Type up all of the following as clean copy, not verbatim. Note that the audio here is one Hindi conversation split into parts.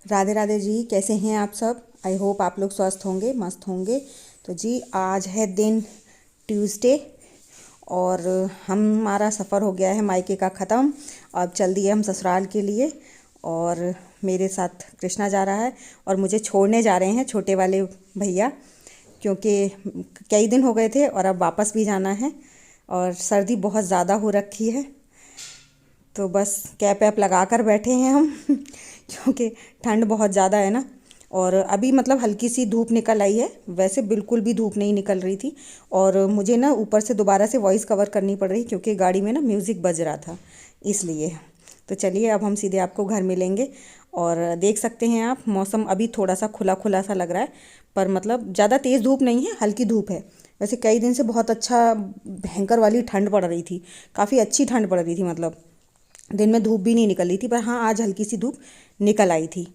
राधे राधे जी, कैसे हैं आप सब। आई होप आप लोग स्वस्थ होंगे, मस्त होंगे। तो जी आज है दिन ट्यूसडे और हमारा सफ़र हो गया है मायके का ख़त्म। अब चल दिए हम ससुराल के लिए और मेरे साथ कृष्णा जा रहा है और मुझे छोड़ने जा रहे हैं छोटे वाले भैया, क्योंकि कई दिन हो गए थे और अब वापस भी जाना है और सर्दी बहुत ज़्यादा हो रखी है। तो बस कैप वैप लगा कर बैठे हैं हम क्योंकि ठंड बहुत ज़्यादा है ना। और अभी मतलब हल्की सी धूप निकल आई है, वैसे बिल्कुल भी धूप नहीं निकल रही थी। और मुझे ना ऊपर से दोबारा से वॉइस कवर करनी पड़ रही क्योंकि गाड़ी में ना म्यूज़िक बज रहा था, इसलिए। तो चलिए अब हम सीधे आपको घर मिलेंगे। और देख सकते हैं आप, मौसम अभी थोड़ा सा खुला खुला सा लग रहा है, पर मतलब ज़्यादा तेज़ धूप नहीं है, हल्की धूप है। वैसे कई दिन से बहुत अच्छा भयंकर वाली ठंड पड़ रही थी, काफ़ी अच्छी ठंड पड़ रही थी, मतलब दिन में धूप भी नहीं निकल रही थी, पर हाँ आज हल्की सी धूप निकल आई थी।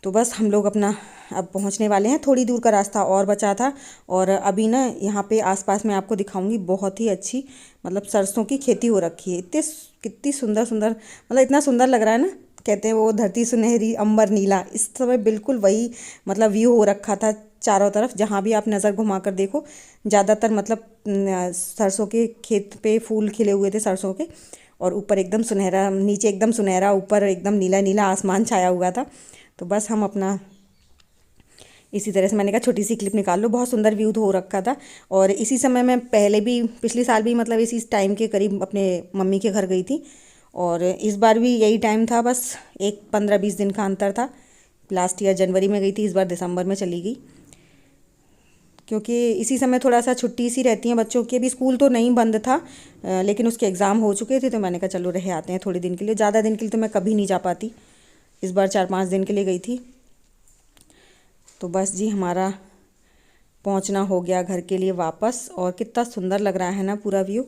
तो बस हम लोग अपना अब पहुंचने वाले हैं, थोड़ी दूर का रास्ता और बचा था। और अभी ना यहाँ पे आसपास में आपको दिखाऊंगी, बहुत ही अच्छी मतलब सरसों की खेती हो रखी है। कितनी सुंदर सुंदर, मतलब इतना सुंदर लग रहा है ना। कहते हैं वो धरती सुनहरी अंबर नीला, इस समय बिल्कुल वही मतलब व्यू हो रखा था। चारों तरफ जहाँ भी आप नज़र घुमा कर देखो, ज़्यादातर मतलब सरसों के खेत पे फूल खिले हुए थे सरसों के। और ऊपर एकदम सुनहरा, नीचे एकदम सुनहरा, ऊपर एकदम नीला नीला आसमान छाया हुआ था। तो बस हम अपना इसी तरह से, मैंने कहा छोटी सी क्लिप निकाल लो, बहुत सुंदर व्यू हो रखा था। और इसी समय मैं पहले भी, पिछले साल भी मतलब इसी टाइम के करीब अपने मम्मी के घर गई थी और इस बार भी यही टाइम था, बस एक 15-20 दिन का अंतर था। लास्ट ईयर जनवरी में गई थी, इस बार दिसंबर में चली गई, क्योंकि इसी समय थोड़ा सा छुट्टी सी रहती हैं बच्चों की। भी स्कूल तो नहीं बंद था, लेकिन उसके एग्ज़ाम हो चुके थे, तो मैंने कहा चलो रह आते हैं थोड़े दिन के लिए। ज़्यादा दिन के लिए तो मैं कभी नहीं जा पाती, इस बार 4-5 दिन के लिए गई थी। तो बस जी हमारा पहुंचना हो गया घर के लिए वापस, और कितना सुंदर लग रहा है ना पूरा व्यू।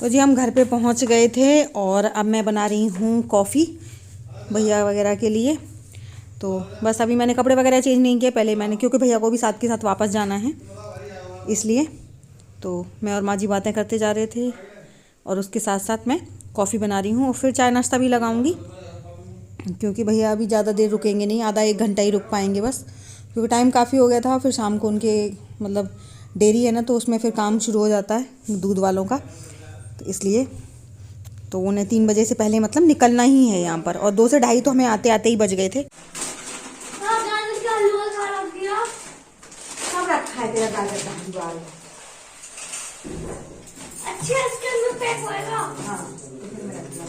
तो जी हम घर पे पहुंच गए थे और अब मैं बना रही हूँ कॉफ़ी भैया वगैरह के लिए। तो बस अभी मैंने कपड़े वगैरह चेंज नहीं किए, पहले मैंने, क्योंकि भैया को भी साथ के साथ वापस जाना है, इसलिए। तो मैं और माँ जी बातें करते जा रहे थे और उसके साथ साथ मैं कॉफ़ी बना रही हूँ और फिर चाय नाश्ता भी लगाऊंगी, क्योंकि भैया अभी ज़्यादा देर रुकेंगे नहीं, आधा 1 घंटा ही रुक पाएंगे बस, क्योंकि टाइम काफ़ी हो गया था। फिर शाम को उनके मतलब डेयरी है ना, तो उसमें फिर काम शुरू हो जाता है दूध वालों का, तो इसलिए। तो उन्हें 3 बजे से पहले मतलब निकलना ही है यहाँ पर, और 2 से ढाई तो हमें आते आते ही बज गए थे। सब रखा है तेरा गाजर का हलवा। अच्छा इसके अंदर पैक होएगा। हाँ, टिफिन में रख दिया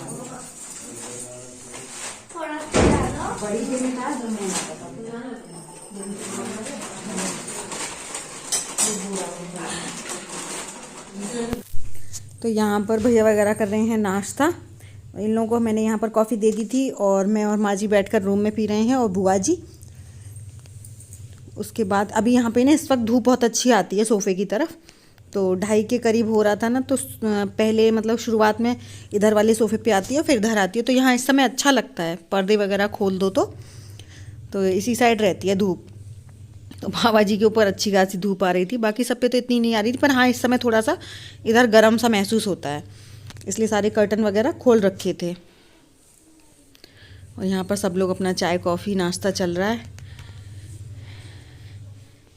थोड़ा सा डालो। बड़ी के में था, जो मैं तो यहाँ पर भैया वगैरह कर रहे हैं नाश्ता। इन लोगों को मैंने यहाँ पर कॉफ़ी दे दी थी और मैं और माँ जी बैठकर रूम में पी रहे हैं, और बुआ जी। उसके बाद अभी यहाँ पे ना इस वक्त धूप बहुत अच्छी आती है सोफ़े की तरफ, तो 2:30 के करीब हो रहा था ना, तो पहले मतलब शुरुआत में इधर वाले सोफ़े पे आती है फिर इधर आती है, तो यहाँ इस समय अच्छा लगता है। पर्दे वगैरह खोल दो तो इसी साइड रहती है धूप। तो बाबा जी के ऊपर अच्छी खासी धूप आ रही थी, बाकी सब पे तो इतनी नहीं आ रही थी, पर हाँ इस समय थोड़ा सा इधर गर्म सा महसूस होता है, इसलिए सारे कर्टन वगैरह खोल रखे थे। और यहाँ पर सब लोग अपना चाय कॉफ़ी नाश्ता चल रहा है।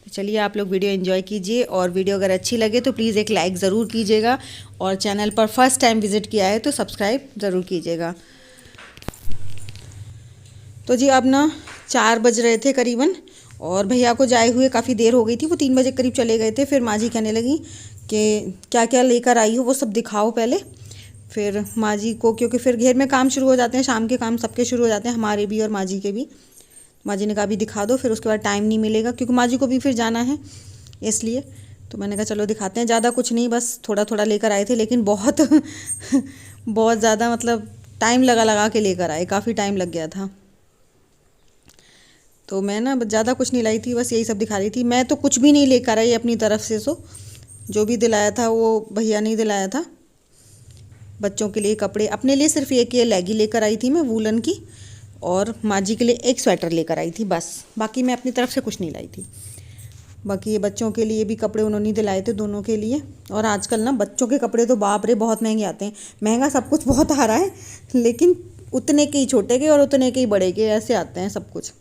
चलिए आप लोग वीडियो एंजॉय कीजिए, और वीडियो अगर अच्छी लगे तो प्लीज़ एक लाइक ज़रूर कीजिएगा, और चैनल पर फर्स्ट टाइम विज़िट किया है तो सब्सक्राइब ज़रूर कीजिएगा। तो जी अब ना 4 बज रहे थे करीबन, और भैया को जाए हुए काफ़ी देर हो गई थी, वो 3 बजे करीब चले गए थे। फिर माँ जी कहने लगी कि क्या क्या लेकर आई हो वो सब दिखाओ पहले। फिर माँ जी को, क्योंकि फिर घेर में काम शुरू हो जाते हैं, शाम के काम सबके शुरू हो जाते हैं, हमारे भी और माँ जी के भी। माँ जी ने कहा भी दिखा दो, फिर उसके बाद टाइम नहीं मिलेगा, क्योंकि माँ जी को भी फिर जाना है, इसलिए। तो मैंने कहा चलो दिखाते हैं। ज़्यादा कुछ नहीं, बस थोड़ा थोड़ा लेकर आए थे, लेकिन बहुत बहुत ज़्यादा मतलब टाइम लगा के लेकर आए, काफ़ी टाइम लग गया था। तो मैं ना ज़्यादा कुछ नहीं लाई थी, बस यही सब दिखा रही थी। मैं तो कुछ भी नहीं लेकर आई अपनी तरफ से, जो भी दिलाया था वो भैया नहीं दिलाया था। बच्चों के लिए कपड़े, अपने लिए सिर्फ एक ये लेगी लेकर आई थी मैं वूलन की, और माँ जी के लिए एक स्वेटर लेकर आई थी, बस। बाकी मैं अपनी तरफ से कुछ नहीं लाई थी। बाकी ये बच्चों के लिए भी कपड़े उन्होंने दिलाए थे, दोनों के लिए। और आजकल ना बच्चों के कपड़े तो बाप रे बहुत महंगे आते हैं। महंगा सब कुछ बहुत आ रहा है, लेकिन उतने के ही छोटे के और उतने के ही बड़े के ऐसे आते हैं सब कुछ।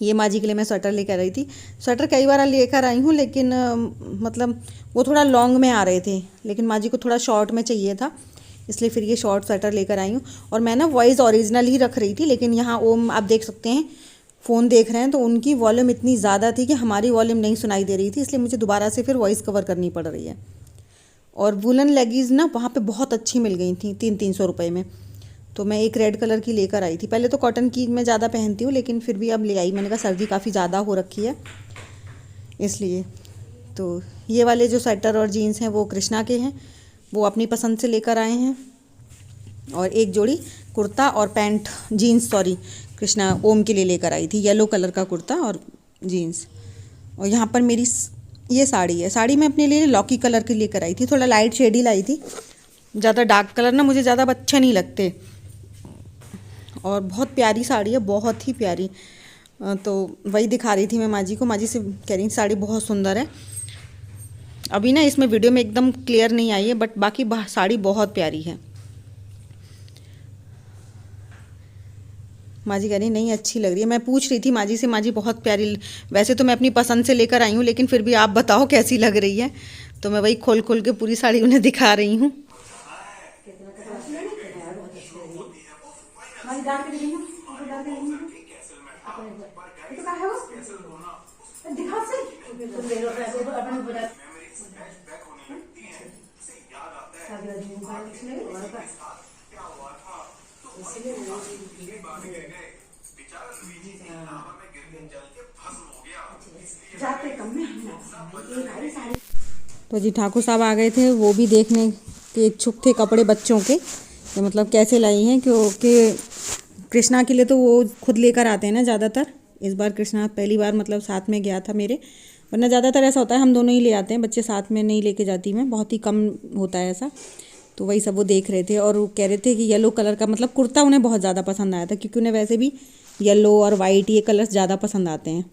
ये माँ जी के लिए मैं स्वेटर लेकर आई थी। स्वेटर कई बार लेकर आई हूँ, लेकिन मतलब वो थोड़ा लॉन्ग में आ रहे थे, लेकिन माँ जी को थोड़ा शॉर्ट में चाहिए था, इसलिए फिर ये शॉर्ट स्वेटर लेकर आई हूँ। और मैं ना वॉइस ओरिजिनल ही रख रही थी, लेकिन यहाँ ओम आप देख सकते हैं फ़ोन देख रहे हैं, तो उनकी वॉल्यूम इतनी ज़्यादा थी कि हमारी वॉल्यूम नहीं सुनाई दे रही थी, इसलिए मुझे दोबारा से फिर वॉइस कवर करनी पड़ रही है। और वुलन लेगीज़ ना वहाँ पे बहुत अच्छी मिल गई थी 300 रुपये में, तो मैं एक रेड कलर की लेकर आई थी। पहले तो कॉटन की मैं ज़्यादा पहनती हूँ, लेकिन फिर भी अब ले आई, मैंने कहा सर्दी काफ़ी ज़्यादा हो रखी है इसलिए। तो ये वाले जो स्वेटर और जीन्स हैं वो कृष्णा के हैं, वो अपनी पसंद से लेकर आए हैं। और एक जोड़ी कुर्ता और पैंट जीन्स कृष्णा ओम के लिए लेकर आई थी, येलो कलर का कुर्ता और जीन्स। और यहाँ पर मेरी ये साड़ी है, साड़ी मैं अपने लिए लॉकी कलर की लेकर आई थी, थोड़ा लाइट शेड ही लाई थी, ज़्यादा डार्क कलर ना मुझे ज़्यादा अच्छे नहीं लगते। और बहुत प्यारी साड़ी है, बहुत ही प्यारी। तो वही दिखा रही थी मैं माँ जी को, माँ जी से कह रही थी साड़ी बहुत सुंदर है। अभी ना इसमें वीडियो में एकदम क्लियर नहीं आई है, बट बाकी साड़ी बहुत प्यारी है। माँ जी कह रही नहीं अच्छी लग रही है। मैं पूछ रही थी माँ जी से, माँ जी बहुत प्यारी, वैसे तो मैं अपनी पसंद से लेकर आई हूँ, लेकिन फिर भी आप बताओ कैसी लग रही है। तो मैं वही खोल खोल के पूरी साड़ी उन्हें दिखा रही हूँ। तो जी ठाकुर साहब आ गए थे, वो भी देखने के इच्छुक थे कपड़े बच्चों के, तो मतलब कैसे लाई हैं, क्योंकि कृष्णा के लिए तो वो खुद लेकर आते हैं ना ज़्यादातर। इस बार कृष्णा पहली बार मतलब साथ में गया था मेरे, वरना ज़्यादातर ऐसा होता है हम दोनों ही ले आते हैं, बच्चे साथ में नहीं लेके जाती मैं, बहुत ही कम होता है ऐसा। तो वही सब वो देख रहे थे और वो कह रहे थे कि येलो कलर का मतलब कुर्ता उन्हें बहुत ज़्यादा पसंद आया था, क्योंकि उन्हें वैसे भी येलो और वाइट ये कलर्स ज़्यादा पसंद आते हैं।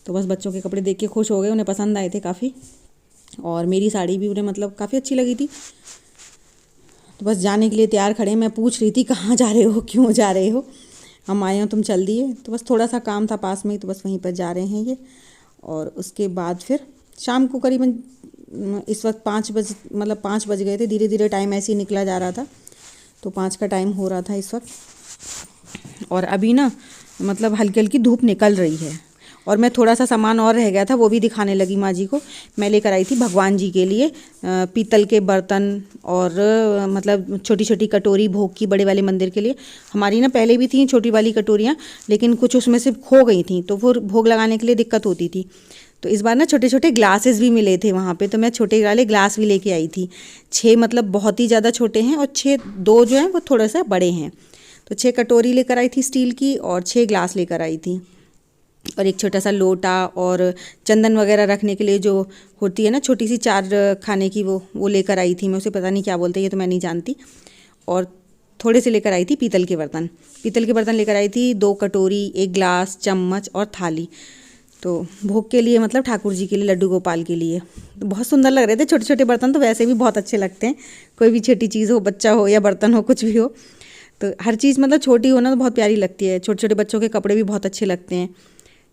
तो बस बच्चों के कपड़े देख के खुश हो गए, उन्हें पसंद आए थे काफ़ी। और मेरी साड़ी भी उन्हें मतलब काफ़ी अच्छी लगी थी। तो बस जाने के लिए तैयार खड़े। मैं पूछ रही थी कहाँ जा रहे हो, क्यों जा रहे हो, हम आए हो तुम चल दिए। तो बस थोड़ा सा काम था पास में ही, तो बस वहीं पर जा रहे हैं ये। और उसके बाद फिर शाम को करीबन इस वक्त 5 बज मतलब 5 बज गए थे, धीरे धीरे टाइम ऐसे ही निकला जा रहा था। तो 5 का टाइम हो रहा था इस वक्त। और अभी ना मतलब हल्की हल्की धूप निकल रही है। और मैं थोड़ा सा सामान और रह गया था, वो भी दिखाने लगी माँ जी को। मैं लेकर आई थी भगवान जी के लिए पीतल के बर्तन और मतलब छोटी छोटी कटोरी भोग की, बड़े वाले मंदिर के लिए। हमारी ना पहले भी थी छोटी वाली कटोरियाँ, लेकिन कुछ उसमें से खो गई थी, तो फिर भोग लगाने के लिए दिक्कत होती थी। तो इस बार ना छोटे छोटे ग्लासेस भी मिले थे वहाँ पे, तो मैं छोटे वाले ग्लास भी लेके आई थी। 6 मतलब बहुत ही ज़्यादा छोटे हैं, और 2 जो हैं वो थोड़ा सा बड़े हैं। तो 6 कटोरी लेकर आई थी स्टील की, और 6 ग्लास लेकर आई थी। और एक छोटा सा लोटा, और चंदन वगैरह रखने के लिए जो होती है ना छोटी सी 4 खाने की, वो लेकर आई थी मैं। उसे पता नहीं क्या बोलते हैं, ये तो मैं नहीं जानती। और थोड़े से लेकर आई थी पीतल के बर्तन। पीतल के बर्तन लेकर आई थी 2 कटोरी, 1 ग्लास, चम्मच और थाली। तो भोग के लिए मतलब ठाकुर जी के लिए, लड्डू गोपाल के लिए। तो बहुत सुंदर लग रहे थे। छोटे छोटे बर्तन तो वैसे भी बहुत अच्छे लगते हैं, कोई भी छोटी चीज़ हो, बच्चा हो या बर्तन हो, कुछ भी हो, तो हर चीज़ मतलब छोटी हो ना तो बहुत प्यारी लगती है। छोटे छोटे बच्चों के कपड़े भी बहुत अच्छे लगते हैं।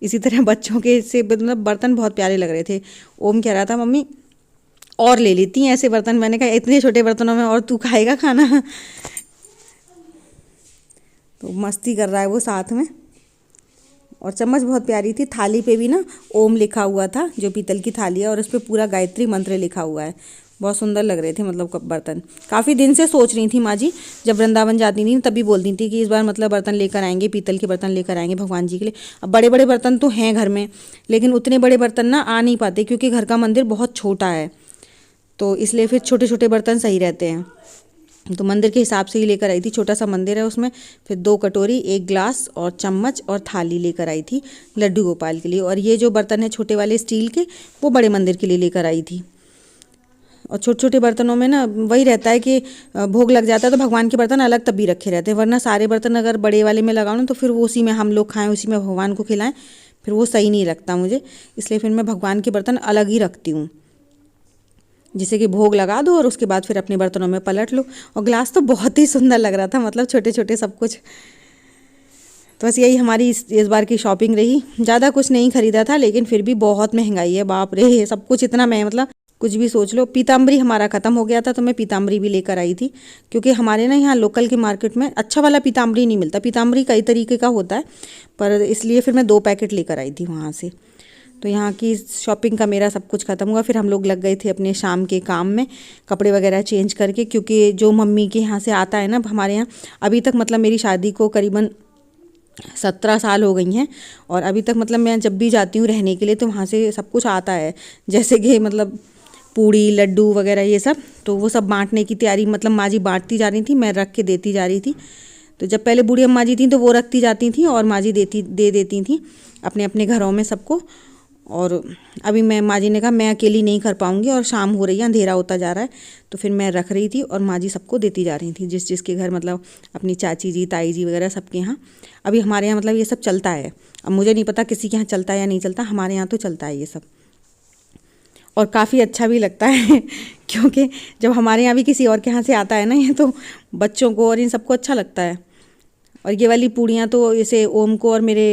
इसी तरह बच्चों के से मतलब बर्तन बहुत प्यारे लग रहे थे। ओम कह रहा था मम्मी और ले लेती हैं ऐसे बर्तन। मैंने कहा इतने छोटे बर्तनों में और तू खाएगा खाना। तो मस्ती कर रहा है वो साथ में। और चम्मच बहुत प्यारी थी। थाली पे भी ना ओम लिखा हुआ था, जो पीतल की थाली है, और उस पर पूरा गायत्री मंत्र लिखा हुआ है। बहुत सुंदर लग रहे थे मतलब बर्तन। काफ़ी दिन से सोच रही थी माँ जी, जब वृंदावन जाती थी तभी बोलती थी कि इस बार मतलब बर्तन लेकर आएंगे, पीतल के बर्तन लेकर आएंगे भगवान जी के लिए। अब बड़े बड़े बर्तन तो हैं घर में, लेकिन उतने बड़े बर्तन ना आ नहीं पाते, क्योंकि घर का मंदिर बहुत छोटा है, तो इसलिए फिर छोटे छोटे बर्तन सही रहते हैं। तो मंदिर के हिसाब से ही लेकर आई थी। छोटा सा मंदिर है उसमें। फिर 2 कटोरी, 1 ग्लास और चम्मच और थाली लेकर आई थी लड्डू गोपाल के लिए। और ये जो बर्तन है छोटे वाले स्टील के, वो बड़े मंदिर के लिए लेकर आई थी। और छोटे छोटे बर्तनों में ना वही रहता है कि भोग लग जाता है तो भगवान के बर्तन अलग तभी रखे रहते हैं, वरना सारे बर्तन अगर बड़े वाले में लगाओ ना तो फिर वो उसी में हम लोग खाएं, उसी में भगवान को खिलाएं, फिर वो सही नहीं लगता मुझे। इसलिए फिर मैं भगवान के बर्तन अलग ही रखती हूँ। जिसे कि भोग लगा दो और उसके बाद फिर अपने बर्तनों में पलट लो। और ग्लास तो बहुत ही सुंदर लग रहा था, मतलब छोटे छोटे सब कुछ। तो बस यही हमारी इस बार की शॉपिंग रही। ज़्यादा कुछ नहीं खरीदा था, लेकिन फिर भी बहुत महंगाई है, बाप रे, ये सब कुछ इतना महंगा, मतलब कुछ भी सोच लो। पीताम्बरी हमारा ख़त्म हो गया था, तो मैं पीताम्बरी भी लेकर आई थी, क्योंकि हमारे ना यहाँ लोकल के मार्केट में अच्छा वाला पीताम्बरी नहीं मिलता। पीताम्बरी कई तरीके का होता है, पर इसलिए फिर मैं 2 पैकेट लेकर आई थी वहाँ से। तो यहाँ की शॉपिंग का मेरा सब कुछ ख़त्म हुआ। फिर हम लोग लग गए थे अपने शाम के काम में, कपड़े वगैरह चेंज करके, क्योंकि जो मम्मी के यहाँ से आता है ना हमारे यहाँ, अभी तक मतलब मेरी शादी को करीबन 17 साल हो गई हैं, और अभी तक मतलब मैं जब भी जाती हूँ रहने के लिए तो वहाँ से सब कुछ आता है, जैसे कि मतलब पूड़ी लड्डू वगैरह ये सब। तो वो सब बांटने की तैयारी, मतलब माँ जी बांटती जा रही थी, मैं रख के देती जा रही थी। तो जब पहले बूढ़ी अम्मा जी थी तो वो रखती जाती थी और माँ जी दे देती थी अपने अपने घरों में सबको। और अभी मैं, माँ जी ने कहा मैं अकेली नहीं कर पाऊँगी और शाम हो रही है, अंधेरा होता जा रहा है, तो फिर मैं रख रही थी और माँ जी सबको देती जा रही थी, जिस जिसके घर, मतलब अपनी चाची जी ताई जी वगैरह सबके यहाँ। अभी हमारे यहाँ मतलब ये सब चलता है। अब मुझे नहीं पता किसी के यहाँ चलता है या नहीं चलता, हमारे यहाँ तो चलता है ये सब, और काफ़ी अच्छा भी लगता है क्योंकि जब हमारे यहाँ भी किसी और के यहाँ से आता है ना ये, तो बच्चों को और इन सबको अच्छा लगता है। और ये वाली पूड़ियाँ तो इसे ओम को और मेरे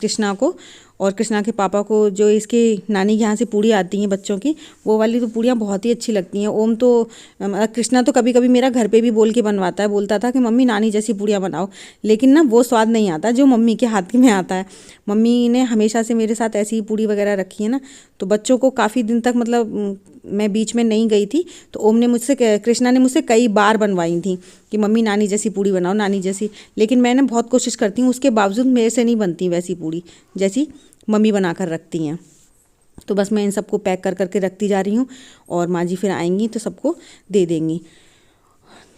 कृष्णा को और कृष्णा के पापा को, जो इसके नानी के यहाँ से पूड़ी आती हैं बच्चों की, वो वाली तो पूड़ियाँ बहुत ही अच्छी लगती हैं। ओम तो, कृष्णा तो कभी कभी मेरा घर पे भी बोल के बनवाता है, बोलता था कि मम्मी नानी जैसी पूड़ियाँ बनाओ, लेकिन ना वो स्वाद नहीं आता जो मम्मी के हाथ में आता है। मम्मी ने हमेशा से मेरे साथ ऐसी ही पूड़ी वगैरह रखी है ना, तो बच्चों को काफ़ी दिन तक, मतलब मैं बीच में नहीं गई थी तो ओम ने मुझसे, कृष्णा ने मुझसे कई बार बनवाई थी कि मम्मी नानी जैसी पूड़ी बनाओ, नानी जैसी। लेकिन मैंने बहुत कोशिश करती हूँ, उसके बावजूद मेरे से नहीं बनती वैसी पूड़ी जैसी मम्मी बना कर रखती हैं। तो बस मैं इन सबको पैक कर करके रखती जा रही हूँ, और माँ जी फिर आएंगी तो सबको दे देंगी,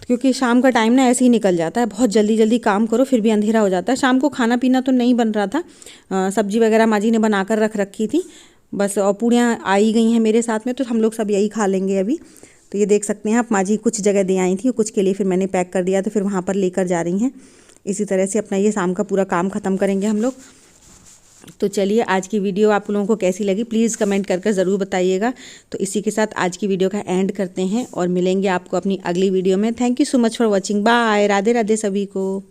क्योंकि शाम का टाइम ना ऐसे ही निकल जाता है, बहुत जल्दी जल्दी काम करो फिर भी अंधेरा हो जाता है। शाम को खाना पीना तो नहीं बन रहा था, सब्जी वगैरह माँ जी ने बना कर रख रखी थी बस, और पूड़ियाँ आई गई हैं मेरे साथ में, तो हम लोग सब यही खा लेंगे अभी। तो ये देख सकते हैं आप, माँ जी कुछ जगह दे आई थी, कुछ के लिए फिर मैंने पैक कर दिया, तो फिर वहाँ पर लेकर जा रही हैं। इसी तरह से अपना ये शाम का पूरा काम ख़त्म करेंगे हम लोग। तो चलिए, आज की वीडियो आप लोगों को कैसी लगी प्लीज़ कमेंट कर ज़रूर बताइएगा। तो इसी के साथ आज की वीडियो का एंड करते हैं और मिलेंगे आपको अपनी अगली वीडियो में। Thank you so much for watching. Bye, Radhe Radhe सभी को।